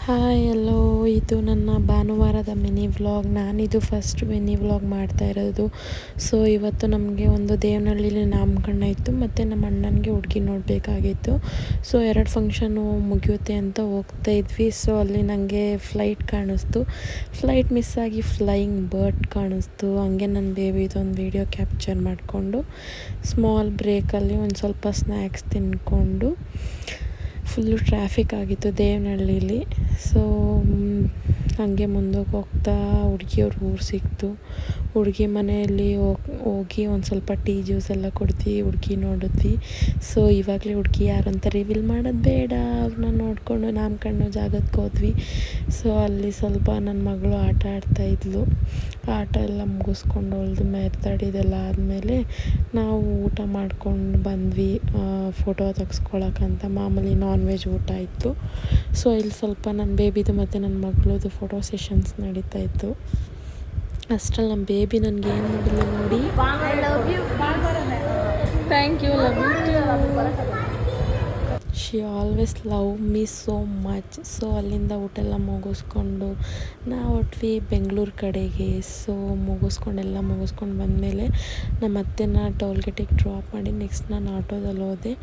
Hi ಎಲ್ಲೋ, ಇದು ನನ್ನ ಭಾನುವಾರದ ಮಿನಿ ವ್ಲಾಗ್. ನಾನಿದು ಫಸ್ಟ್ ಮಿನಿ ವ್ಲಾಗ್ ಮಾಡ್ತಾ ಇರೋದು. ಸೊ ಇವತ್ತು ನಮಗೆ ಒಂದು ದೇವನಹಳ್ಳಿಲಿ ನಾಮಕರಣ ಇತ್ತು ಮತ್ತು ನಮ್ಮ ಅಣ್ಣನಿಗೆ ಹುಡುಗಿ ನೋಡಬೇಕಾಗಿತ್ತು. ಸೊ 2 ಫಂಕ್ಷನು ಮುಗಿಯುತ್ತೆ ಅಂತ ಹೋಗ್ತಾ ಇದ್ವಿ. ಸೊ ಅಲ್ಲಿ ನನಗೆ ಫ್ಲೈಟ್ ಕಾಣಿಸ್ತು. ಫ್ಲೈಟ್ ಮಿಸ್ ಆಗಿ ಫ್ಲೈಯಿಂಗ್ ಬರ್ಡ್ ಕಾಣಿಸ್ತು. ಹಂಗೆ ನನ್ನ ಬೇಬಿದೊಂದು ವೀಡಿಯೋ ಕ್ಯಾಪ್ಚರ್ ಮಾಡಿಕೊಂಡು ಸ್ಮಾಲ್ ಬ್ರೇಕಲ್ಲಿ ಒಂದು ಸ್ವಲ್ಪ ಸ್ನ್ಯಾಕ್ಸ್ ತಿಂದ್ಕೊಂಡು ಫುಲ್ಲು ಟ್ರಾಫಿಕ್ ಆಗಿತ್ತು ದೇವನಹಳ್ಳಿಲಿ. ಸೊ ಹಾಗೆ ಮುಂದಕ್ಕೆ ಹೋಗ್ತಾ ಹುಡುಗಿಯವ್ರ ಊರು ಸಿಕ್ತು. ಹುಡುಗಿ ಮನೆಯಲ್ಲಿ ಹೋಗಿ ಒಂದು ಸ್ವಲ್ಪ ಟೀ ಜ್ಯೂಸ್ ಎಲ್ಲ ಕುಡಿದ್ವಿ, ಹುಡುಗಿ ನೋಡಿದ್ವಿ. ಸೊ ಇವಾಗಲೇ ಹುಡುಗಿ ಯಾರು ಅಂತ ರಿವೀಲ್ ಮಾಡೋದು ಬೇಡ, ಅವ್ರನ್ನ ನೋಡಿಕೊಂಡು ನಾಮಕರಣ ಜಾಗಕ್ಕೆ ಹೋದ್ವಿ. ಸೊ ಅಲ್ಲಿ ಸ್ವಲ್ಪ ನನ್ನ ಮಗಳು ಆಟ ಆಡ್ತಾಯಿದ್ಲು. ಆಟ ಎಲ್ಲ ಮುಗಿಸ್ಕೊಂಡು ಅವಳದು ಮೆರ್ತಡಿದೆಲ್ಲ ಆದಮೇಲೆ ನಾವು ಊಟ ಮಾಡ್ಕೊಂಡು ಬಂದ್ವಿ. ಫೋಟೋ ತೆಗೆಸ್ಕೊಳಕ್ಕಂತ ಮಾಮೂಲಿ ನಾನ್ ವೆಜ್ ಊಟ ಇತ್ತು. ಸೊ ಇಲ್ಲಿ ಸ್ವಲ್ಪ ನನ್ನ ಬೇಬಿದು ಮತ್ತು ನನ್ನ ಮಗಳದು ಫೋಟೋ ಸೆಷನ್ಸ್ ನಡೀತಾಯಿತ್ತು. ಅಷ್ಟರಲ್ಲಿ ನಮ್ಮ ಬೇಬಿ ನನಗೆ ಏನು ಮಾಡಿಲ್ಲ ನೋಡಿ. Thank you, love you. She always love me so much. So ಅಲ್ಲಿಂದ ಊಟ ಎಲ್ಲ ಮುಗಿಸ್ಕೊಂಡು ನಾವು ಹೊಟ್ವಿ ಬೆಂಗಳೂರು ಕಡೆಗೆ. ಸೊ ಮುಗಿಸ್ಕೊಂಡು ಬಂದಮೇಲೆ ನಮ್ಮ ಅತ್ತೆನ ಟೋಲ್ಗೇಟಿಗೆ ಡ್ರಾಪ್ ಮಾಡಿ ನೆಕ್ಸ್ಟ್ ನಾನು ಆಟೋದಲ್ಲಿ ಹೋದೆ.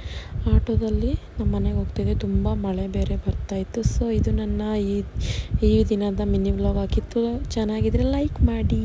ಆಟೋದಲ್ಲಿ ನಮ್ಮ ಮನೆಗೆ ಹೋಗ್ತಿದ್ದೆ. ತುಂಬ ಮಳೆ ಬೇರೆ ಬರ್ತಾಯಿತ್ತು. ಸೊ ಇದು ನನ್ನ ಈ ದಿನದ ಮಿನಿ ವ್ಲಾಗ್ ಆಗಿತ್ತು. ಚೆನ್ನಾಗಿದ್ರೆ ಲೈಕ್ ಮಾಡಿ.